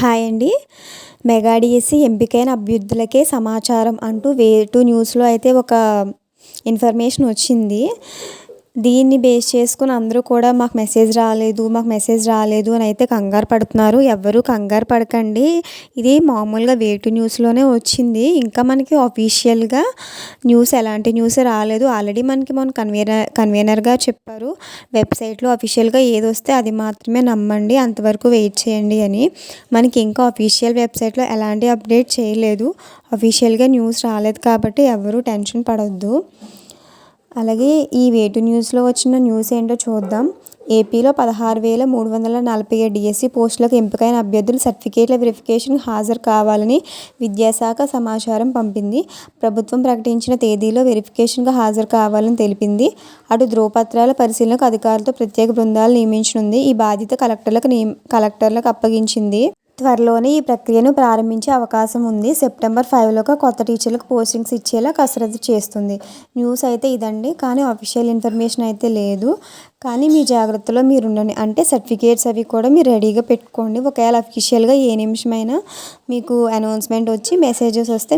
Hi అండి. Mega DSC ఎంపికైన అభ్యర్థులకే సమాచారం అంటూ వే2 న్యూస్‌లో అయితే ఒక ఇన్ఫర్మేషన్ వచ్చింది. దీన్ని బేస్ చేసుకొని అందరూ కూడా మాకు మెసేజ్ రాలేదు అని అయితే కంగారు పడుతున్నారు. ఎవ్వరూ కంగారు పడకండి. ఇది మామూలుగా వే2 న్యూస్‌లోనే వచ్చింది. ఇంకా మనకి ఆఫీషియల్‌గా ఎలాంటి న్యూస్ రాలేదు. ఆల్రెడీ మనకి మొన్న కన్వీనర్ గారు చెప్పారు. వెబ్‌సైట్‌లో అఫీషియల్‌గా ఏదొస్తే అది మాత్రమే నమ్మండి. అంతవరకు వెయిట్ చేయండి అని. మనకి ఇంకా అఫీషియల్ వెబ్‌సైట్‌లో ఎలాంటి అప్డేట్ చేయలేదు. అఫీషియల్‌గా న్యూస్ రాలేదు కాబట్టి ఎవరు టెన్షన్ పడొద్దు. అలాగే ఈ వే2 న్యూస్‌లో వచ్చిన న్యూస్ ఏంటో చూద్దాం. ఏపీలో 16,347 డిఎస్సి పోస్టులకు ఎంపికైన అభ్యర్థులు సర్టిఫికేట్ల వెరిఫికేషన్‌కు హాజరు కావాలని విద్యాశాఖ సమాచారం పంపింది. ప్రభుత్వం ప్రకటించిన తేదీలో వెరిఫికేషన్‌కు హాజరు కావాలని తెలిపింది. అటు ధ్రువపత్రాల పరిశీలనకు అధికారులతో ప్రత్యేక బృందాలు నియమించనుంది. ఈ బాధ్యత కలెక్టర్లకు అప్పగించింది. త్వరలోనే ఈ ప్రక్రియను ప్రారంభించే అవకాశం ఉంది. సెప్టెంబర్ 5లోగా కొత్త టీచర్లకు పోస్టింగ్స్ ఇచ్చేలా కసరత్తు చేస్తుంది. న్యూస్ అయితే ఇదండి. కానీ అఫీషియల్ ఇన్ఫర్మేషన్ అయితే లేదు. కానీ మీ జాగ్రత్తలో మీరుండండి. అంటే సర్టిఫికేట్స్ అవి కూడా మీరు రెడీగా పెట్టుకోండి. ఒకవేళ అఫీషియల్‌గా ఏ నిమిషమైనా మీకు అనౌన్స్‌మెంట్ వచ్చి మెసేజెస్ వస్తే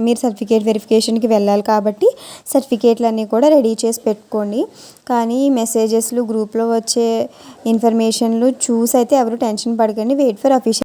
మీరు సర్టిఫికేట్ వెరిఫికేషన్‌కి వెళ్ళాలి కాబట్టి సర్టిఫికేట్లన్నీ కూడా రెడీ చేసి పెట్టుకోండి. కానీ మెసేజెస్‌లు గ్రూప్‌లో వచ్చే ఇన్ఫర్మేషన్‌లు చూసి అయితే ఎవరు టెన్షన్ పడకండి. Wait for official